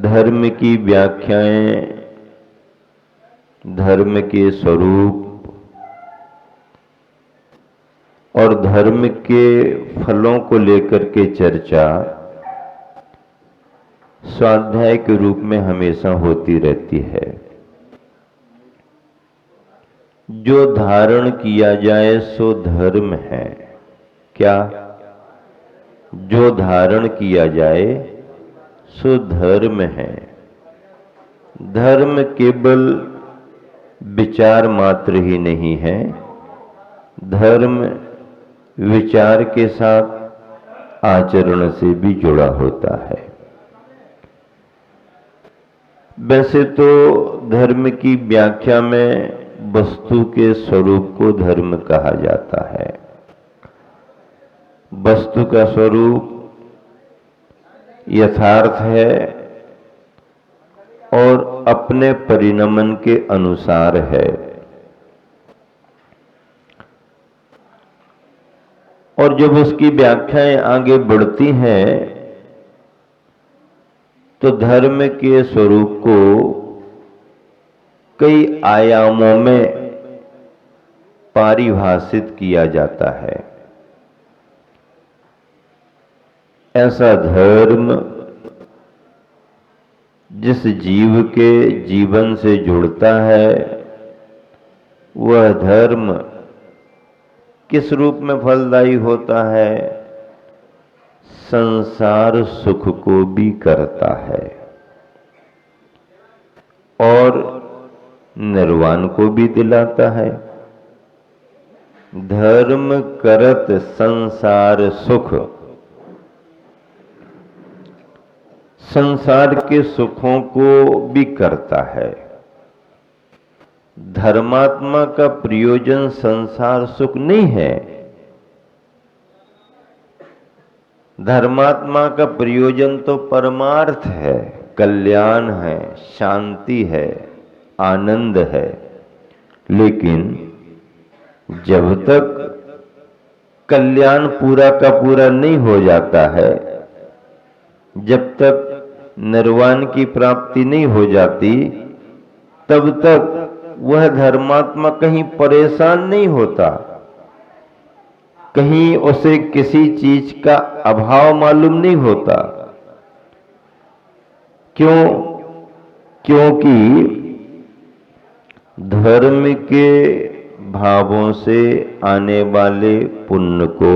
धर्म की व्याख्याएं, धर्म के स्वरूप और धर्म के फलों को लेकर के चर्चा स्वाध्याय के रूप में हमेशा होती रहती है। जो धारण किया जाए सो धर्म है। क्या? जो धारण किया जाए सो धर्म है। धर्म केवल विचार मात्र ही नहीं है, धर्म विचार के साथ आचरण से भी जुड़ा होता है। वैसे तो धर्म की व्याख्या में वस्तु के स्वरूप को धर्म कहा जाता है। वस्तु का स्वरूप यथार्थ है और अपने परिणमन के अनुसार है, और जब उसकी व्याख्याएं आगे बढ़ती हैं तो धर्म के स्वरूप को कई आयामों में परिभाषित किया जाता है। ऐसा धर्म जिस जीव के जीवन से जुड़ता है, वह धर्म किस रूप में फलदायी होता है? संसार सुख को भी करता है और निर्वाण को भी दिलाता है। धर्म करत संसार सुख, संसार के सुखों को भी करता है। धर्मात्मा का प्रयोजन संसार सुख नहीं है, धर्मात्मा का प्रयोजन तो परमार्थ है, कल्याण है, शांति है, आनंद है। लेकिन जब तक कल्याण पूरा का पूरा नहीं हो जाता है, जब तक निर्वाण की प्राप्ति नहीं हो जाती, तब तक वह धर्मात्मा कहीं परेशान नहीं होता, कहीं उसे किसी चीज का अभाव मालूम नहीं होता। क्यों? क्योंकि धर्म के भावों से आने वाले पुण्य को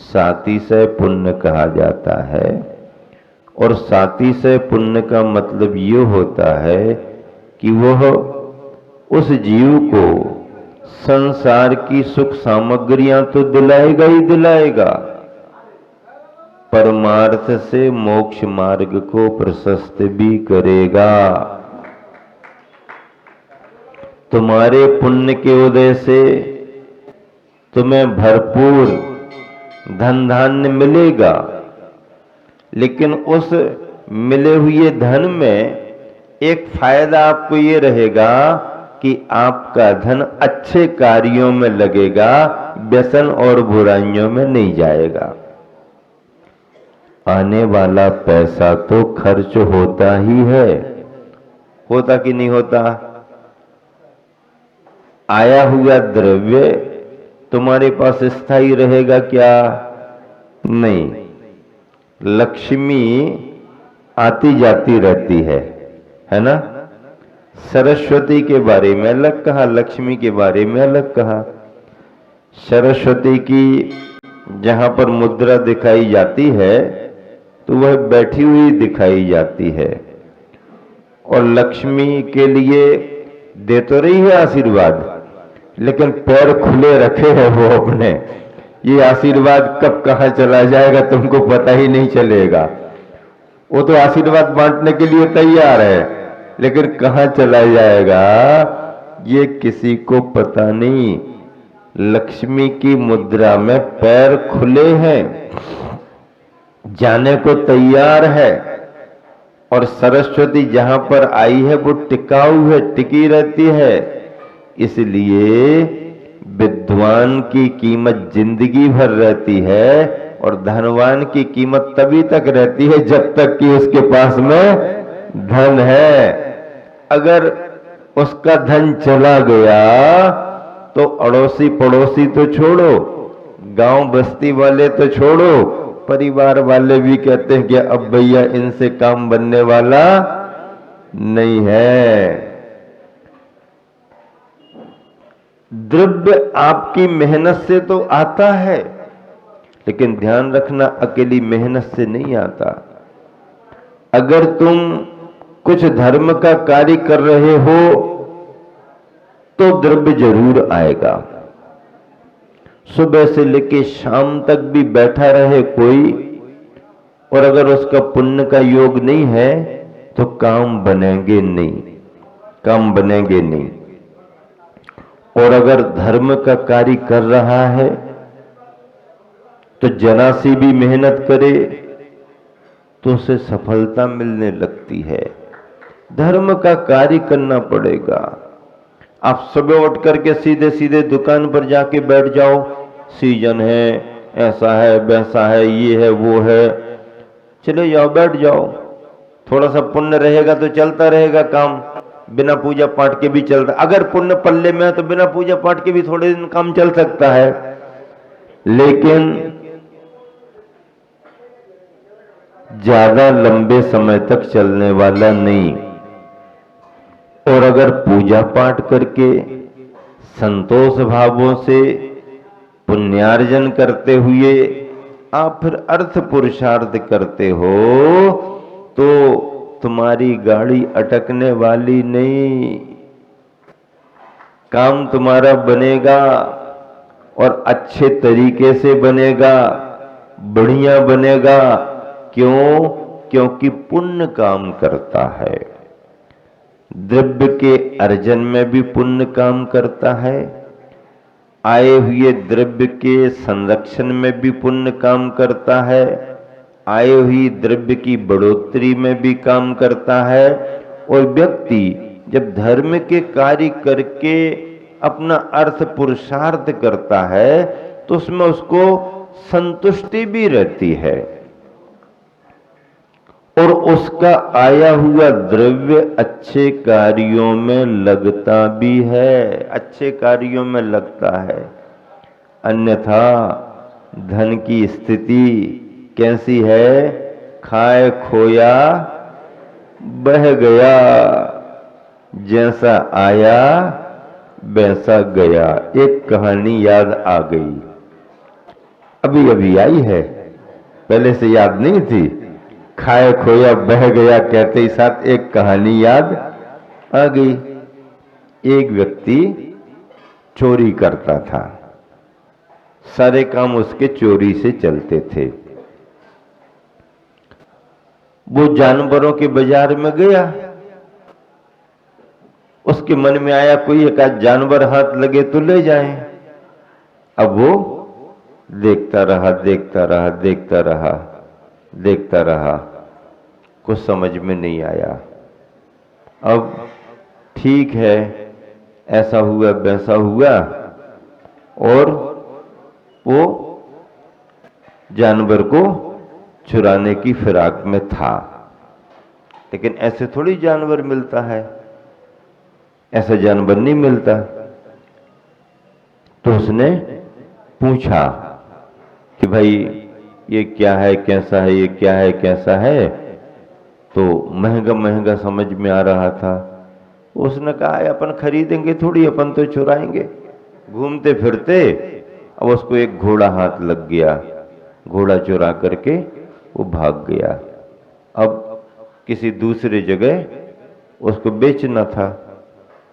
सातिशय पुण्य कहा जाता है, और सातिशय पुण्य का मतलब ये होता है कि वह उस जीव को संसार की सुख सामग्रियां तो दिलाएगा ही दिलाएगा, परमार्थ से मोक्ष मार्ग को प्रशस्त भी करेगा। तुम्हारे पुण्य के उदय से तुम्हें भरपूर धन धान्य मिलेगा, लेकिन उस मिले हुए धन में एक फायदा आपको ये रहेगा कि आपका धन अच्छे कार्यों में लगेगा, व्यसन और बुराइयों में नहीं जाएगा। आने वाला पैसा तो खर्च होता ही है, होता कि नहीं होता? आया हुआ द्रव्य तुम्हारे पास स्थायी रहेगा क्या? नहीं। लक्ष्मी आती जाती रहती है ना? सरस्वती के बारे में अलग कहा, लक्ष्मी के बारे में अलग कहा। सरस्वती की जहां पर मुद्रा दिखाई जाती है तो वह बैठी हुई दिखाई जाती है, और लक्ष्मी के लिए दे तो रही है आशीर्वाद, लेकिन पैर खुले रखे हैं वो अपने। ये आशीर्वाद कब कहां चला जाएगा तुमको पता ही नहीं चलेगा। वो तो आशीर्वाद बांटने के लिए तैयार है, लेकिन कहां चला जाएगा ये किसी को पता नहीं। लक्ष्मी की मुद्रा में पैर खुले हैं, जाने को तैयार है, और सरस्वती जहां पर आई है वो टिकाऊ है, टिकी रहती है। इसलिए विद्वान की कीमत जिंदगी भर रहती है, और धनवान की कीमत तभी तक रहती है जब तक कि उसके पास में धन है। अगर उसका धन चला गया तो अड़ोसी पड़ोसी तो छोड़ो, गांव बस्ती वाले तो छोड़ो, परिवार वाले भी कहते हैं कि अब भैया इनसे काम बनने वाला नहीं है। द्रव्य आपकी मेहनत से तो आता है, लेकिन ध्यान रखना अकेली मेहनत से नहीं आता। अगर तुम कुछ धर्म का कार्य कर रहे हो तो द्रव्य जरूर आएगा। सुबह से लेकर शाम तक भी बैठा रहे कोई, और अगर उसका पुण्य का योग नहीं है तो काम बनेंगे नहीं, काम बनेंगे नहीं। और अगर धर्म का कार्य कर रहा है तो जरा सी भी मेहनत करे तो उसे सफलता मिलने लगती है। धर्म का कार्य करना पड़ेगा। आप सुबह उठ करके सीधे सीधे दुकान पर जाके बैठ जाओ, सीजन है, ऐसा है, वैसा है, ये है, वो है, चले जाओ, बैठ जाओ। थोड़ा सा पुण्य रहेगा तो चलता रहेगा काम, बिना पूजा पाठ के भी चलता। अगर पुण्य पल्ले में है तो बिना पूजा पाठ के भी थोड़े दिन काम चल सकता है, लेकिन ज्यादा लंबे समय तक चलने वाला नहीं। और अगर पूजा पाठ करके संतोष भावों से पुण्यार्जन करते हुए आप फिर अर्थ पुरुषार्थ करते हो तो तुम्हारी गाड़ी अटकने वाली नहीं, काम तुम्हारा बनेगा और अच्छे तरीके से बनेगा, बढ़िया बनेगा। क्यों? क्योंकि पुण्य काम करता है। द्रव्य के अर्जन में भी पुण्य काम करता है, आए हुए द्रव्य के संरक्षण में भी पुण्य काम करता है, आए हुई द्रव्य की बढ़ोतरी में भी काम करता है। और व्यक्ति जब धर्म के कार्य करके अपना अर्थ पुरुषार्थ करता है तो उसमें उसको संतुष्टि भी रहती है, और उसका आया हुआ द्रव्य अच्छे कार्यों में लगता भी है, अच्छे कार्यों में लगता है। अन्यथा धन की स्थिति कैसी है? खाए खोया बह गया, जैसा आया वैसा गया। एक कहानी याद आ गई, अभी अभी आई है, पहले से याद नहीं थी। खाए खोया बह गया कहते ही साथ एक कहानी याद आ गई। एक व्यक्ति चोरी करता था, सारे काम उसके चोरी से चलते थे। वो जानवरों के बाजार में गया, उसके मन में आया कोई एक आध जानवर हाथ लगे तो ले जाएं। अब वो देखता रहा, देखता रहा, देखता रहा, देखता रहा, कुछ समझ में नहीं आया। अब ठीक है, ऐसा हुआ वैसा हुआ, और वो जानवर को चुराने की फिराक में था। लेकिन ऐसे थोड़ी जानवर मिलता है, ऐसा जानवर नहीं मिलता। तो उसने पूछा कि भाई ये क्या है, कैसा है, ये क्या है, कैसा है? तो महंगा महंगा समझ में आ रहा था। उसने कहा अपन खरीदेंगे थोड़ी, अपन तो चुराएंगे। घूमते फिरते अब उसको एक घोड़ा हाथ लग गया, घोड़ा चुरा करके वो भाग गया। अब किसी दूसरी जगह उसको बेचना था।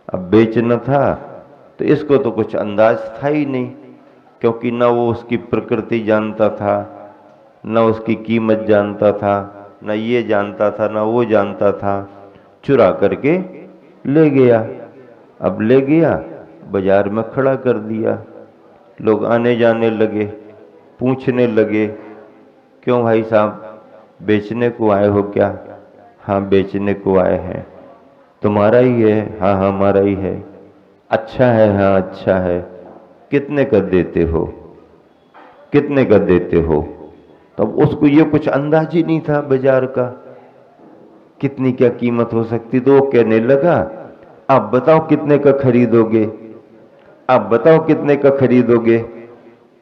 अब बेचना था तो इसको तो कुछ अंदाज था ही नहीं, क्योंकि ना वो उसकी प्रकृति जानता था, ना उसकी कीमत जानता था, ना ये जानता था, ना वो जानता था। चुरा करके ले गया। अब ले गया, बाजार में खड़ा कर दिया। लोग आने जाने लगे, पूछने लगे, क्यों भाई साहब, बेचने को आए हो क्या? हाँ बेचने को आए हैं। तुम्हारा ही है? हाँ हाँ हमारा ही है। अच्छा है? हाँ अच्छा है। कितने का देते हो? कितने का देते हो? तब उसको ये कुछ अंदाज ही नहीं था बाजार का, कितनी क्या कीमत हो सकती। तो वो कहने लगा, आप बताओ कितने का खरीदोगे, आप बताओ कितने का खरीदोगे।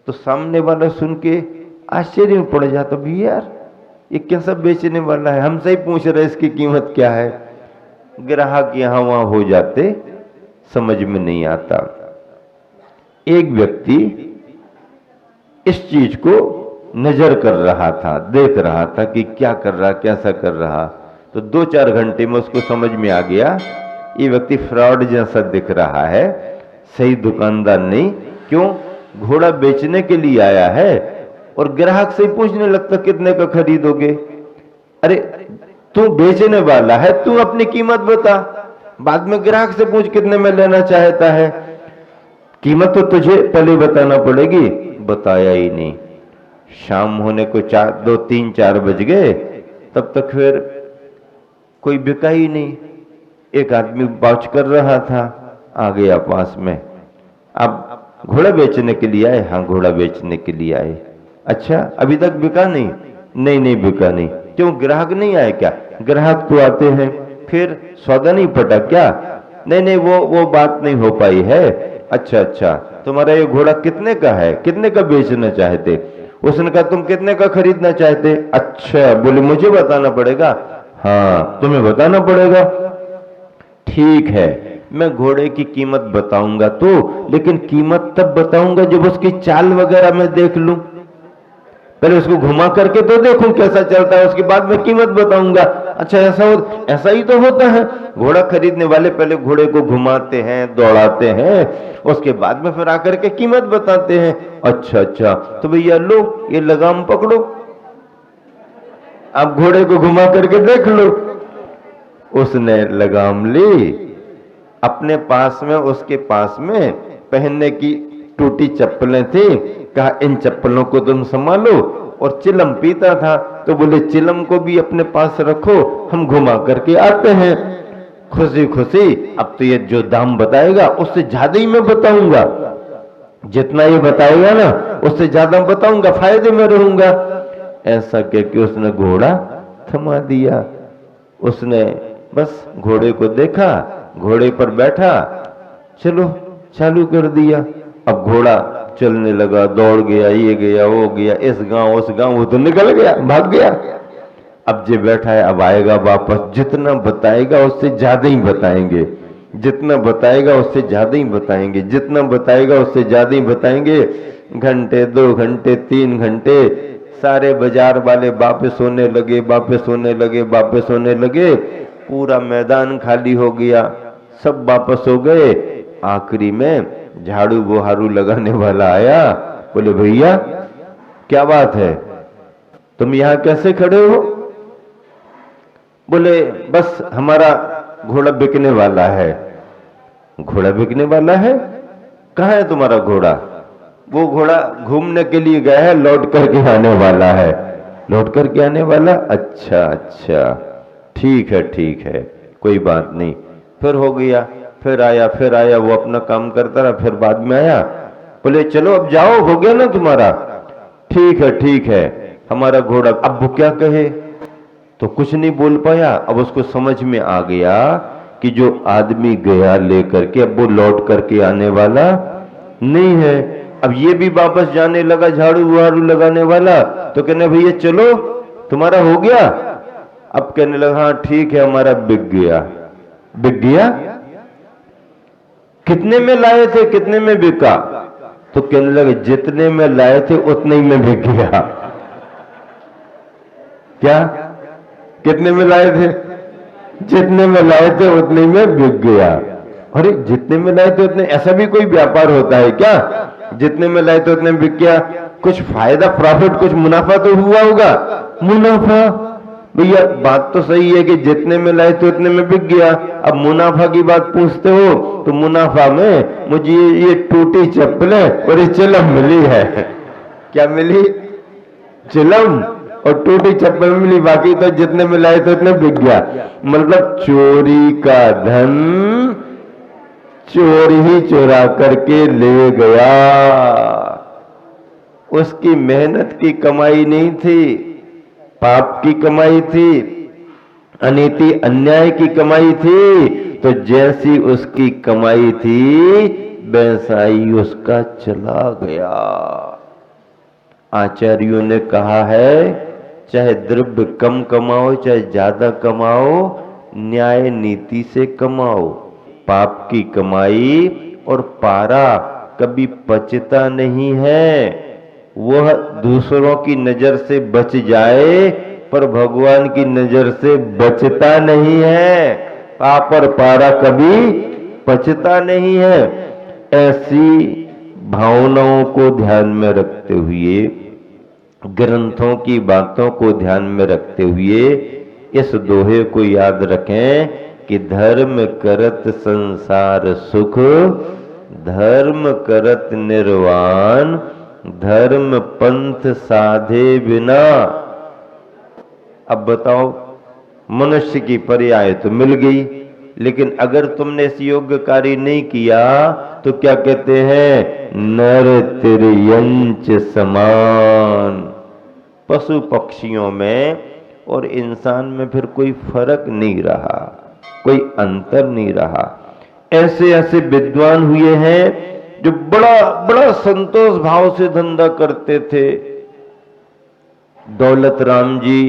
तो सामने वाला सुन के आश्चर्य में पड़ जाता, भी यार ये कैसा बेचने वाला है, हमसे ही पूछ रहे इसकी कीमत क्या है। ग्राहक यहां वहां हो जाते, समझ में नहीं आता। एक व्यक्ति इस चीज को नजर कर रहा था, देख रहा था कि क्या कर रहा, कैसा कर रहा। तो 2-4 घंटे में उसको समझ में आ गया, ये व्यक्ति फ्रॉड जैसा दिख रहा है, सही दुकानदार नहीं। क्यों? घोड़ा बेचने के लिए आया है और ग्राहक से पूछने लगता कितने का खरीदोगे। अरे तू बेचने वाला है, तू अपनी कीमत बता, बाद में ग्राहक से पूछ कितने में लेना चाहता है। कीमत तो तुझे पहले बताना पड़ेगी। बताया ही नहीं। शाम होने को 2, 3, 4 बज गए, तब तक फिर कोई बिका ही नहीं। एक आदमी बात कर रहा था, आ गया पास में। अब घोड़ा बेचने के लिए आए? हाँ, घोड़ा बेचने के लिए आए। अच्छा, अभी तक बिका नहीं? नहीं नहीं बिका नहीं। क्यों, ग्राहक नहीं आए क्या? ग्राहक तो आते हैं, फिर सौदा नहीं पटा क्या? नहीं नहीं, वो बात नहीं हो पाई है। अच्छा अच्छा, तुम्हारा ये घोड़ा कितने का है, कितने का बेचना चाहते? उसने कहा तुम कितने का खरीदना चाहते? अच्छा, बोले मुझे बताना पड़ेगा। हाँ, तुम्हें बताना पड़ेगा। ठीक है, मैं घोड़े की कीमत बताऊंगा तो, लेकिन कीमत तब बताऊंगा जब उसकी चाल वगैरह मैं देख लूं। पहले उसको घुमा करके तो देखूं कैसा चलता है, उसके बाद में कीमत बताऊंगा। अच्छा, ऐसा ही तो होता है। घोड़ा खरीदने वाले पहले घोड़े को घुमाते हैं, दौड़ाते हैं, उसके बाद में फिर आकर के कीमत बताते हैं। अच्छा अच्छा, तो भैया लो ये लगाम पकड़ो, आप घोड़े को घुमा करके देख लो। उसने लगाम ली, अपने पास में, उसके पास में पहनने की टूटी चप्पलें थी। कहा इन चप्पलों को तुम संभालो। और चिलम पीता था, तो बोले चिलम को भी अपने पास रखो, हम घुमा करके आते हैं। खुशी खुशी, अब तो ये जो दाम बताएगा उससे ज्यादा ही मैं बताऊंगा, जितना ये बताएगा ना उससे ज्यादा बताऊंगा, फायदे में रहूंगा। ऐसा कह के उसने घोड़ा थमा दिया। उसने बस घोड़े को देखा, घोड़े पर बैठा, चलो चालू कर दिया। अब घोड़ा चलने लगा, दौड़ गया, ये गया वो गया, इस गांव उस गांव, वो तो निकल गया, भाग गया। अब जो बैठा है अब आएगा वापस, जितना बताएगा उससे ज्यादा ही बताएंगे, जितना बताएगा उससे ज्यादा ही बताएंगे, जितना बताएगा उससे ज्यादा ही बताएंगे। घंटे, 2 घंटे, 3 घंटे, सारे बाजार वाले वापस होने लगे, वापस होने लगे, वापस होने लगे। पूरा मैदान खाली हो गया, सब वापस हो गए। आखिरी में झाड़ू बुहारू लगाने वाला आया। बोले भैया क्या बात है, तुम यहां कैसे खड़े हो? बोले बस हमारा घोड़ा बिकने वाला है। घोड़ा बिकने वाला है? कहाँ है तुम्हारा घोड़ा? वो घोड़ा घूमने के लिए गया है, लौट करके आने वाला है। लौट करके आने वाला? अच्छा अच्छा, ठीक है ठीक है, कोई बात नहीं। फिर हो गया, फिर आया, वो अपना काम करता रहा, फिर बाद में आया। बोले चलो अब जाओ, हो गया ना तुम्हारा? ठीक है, हमारा घोड़ा। अब वो क्या कहे, तो कुछ नहीं बोल पाया। अब उसको समझ में आ गया कि जो आदमी गया लेकर के, अब वो लौट करके आने वाला नहीं है। अब ये भी वापस जाने लगा, झाड़ू बुहारू लगाने वाला। तो कहने भैया चलो तुम्हारा हो गया? अब कहने लगा हाँ ठीक है, हमारा बिक गया। बिक गया? कितने में लाए थे, कितने में बिका? तो कहने लगे जितने में लाए थे उतने ही में बिक गया। क्या? कितने में लाए थे? जितने में लाए थे उतने में बिक गया। अरे जितने में लाए थे उतने, ऐसा भी कोई व्यापार होता है क्या? जितने में लाए थे उतने में बिक गया। कुछ फायदा, प्रॉफिट, कुछ मुनाफा तो हुआ होगा। मुनाफा? भैया बात तो सही है कि जितने में लाए थे उतने में बिक गया। अब मुनाफा की बात पूछते हो तो मुनाफा में मुझे ये टूटी चप्पलें और ये चिलम मिली है। क्या मिली? चिलम और टूटी चप्पल मिली, बाकी तो जितने में लाए थे उतने बिक गया। मतलब चोरी का धन चोर ही चुरा करके ले गया। उसकी मेहनत की कमाई नहीं थी, पाप की कमाई थी, अनीति अन्याय की कमाई थी। तो जैसी उसकी कमाई थी वैसा ही उसका चला गया। आचार्यों ने कहा है चाहे द्रव्य कम कमाओ चाहे ज्यादा कमाओ, न्याय नीति से कमाओ। पाप की कमाई और पारा कभी पचता नहीं है। वह दूसरों की नजर से बच जाए पर भगवान की नजर से बचता नहीं है। पाप और पारा कभी पचता नहीं है। ऐसी भावनाओं को ध्यान में रखते हुए, ग्रंथों की बातों को ध्यान में रखते हुए इस दोहे को याद रखें कि धर्म करत संसार सुख, धर्म करत निर्वाण, धर्म पंथ साधे बिना। अब बताओ, मनुष्य की पर्याय तो मिल गई, लेकिन अगर तुमने इस योग्य कार्य नहीं किया तो क्या कहते हैं? नर तिर्यंच समान। पशु पक्षियों में और इंसान में फिर कोई फर्क नहीं रहा, कोई अंतर नहीं रहा। ऐसे ऐसे विद्वान हुए हैं जो बड़ा बड़ा संतोष भाव से धंधा करते थे। दौलत राम जी,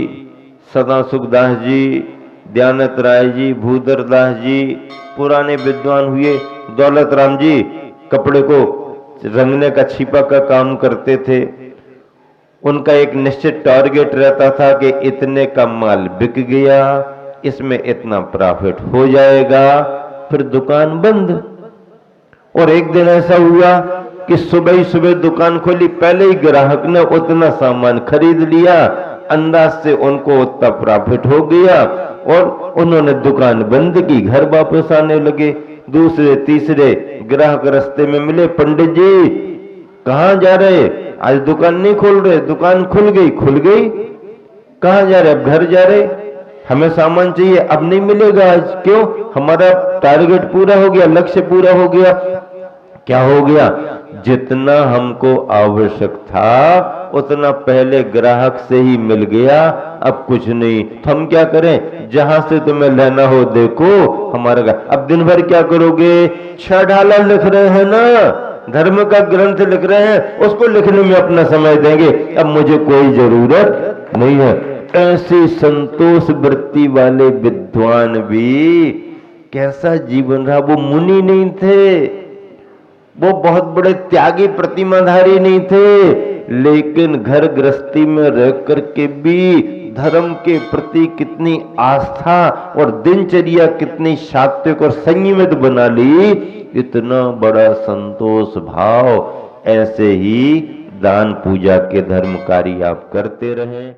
सदा सुखदास जी, दयानंद राय जी, भूधर दास जी, पुराने विद्वान हुए। दौलत राम जी कपड़े को रंगने का छिपा का काम करते थे। उनका एक निश्चित टारगेट रहता था कि इतने का माल बिक गया, इसमें इतना प्रॉफिट हो जाएगा, फिर दुकान बंद। और एक दिन ऐसा हुआ कि सुबह ही सुबह दुकान खोली, पहले ही ग्राहक ने उतना सामान खरीद लिया, अंदाज से उनको उतना प्रॉफिट हो गया और उन्होंने दुकान बंद की, घर वापस आने लगे। दूसरे तीसरे ग्राहक रास्ते में मिले, पंडित जी कहाँ जा रहे? आज दुकान नहीं खोल रहे। दुकान खुल गई। कहाँ जा रहे? अब घर जा रहे। हमें सामान चाहिए, अब नहीं मिलेगा आज। क्यों? हमारा टारगेट पूरा हो गया, लक्ष्य पूरा हो गया। क्या हो गया? जितना हमको आवश्यक था उतना पहले ग्राहक से ही मिल गया, अब कुछ नहीं। तो हम क्या करें? जहां से तुम्हें लेना हो देखो हमारा। अब दिन भर क्या करोगे? 6 ढाला लिख रहे हैं ना, धर्म का ग्रंथ लिख रहे हैं, उसको लिखने में अपना समय देंगे, अब मुझे कोई जरूरत नहीं है। ऐसी संतोष वृत्ति वाले विद्वान भी कैसा जीवन रहा। वो मुनि नहीं थे, वो बहुत बड़े त्यागी प्रतिमाधारी नहीं थे, लेकिन घर गृहस्थी में रह करके भी धर्म के प्रति कितनी आस्था और दिनचर्या कितनी सात्विक और संयमित बना ली। इतना बड़ा संतोष भाव। ऐसे ही दान पूजा के धर्म कार्य आप करते रहें।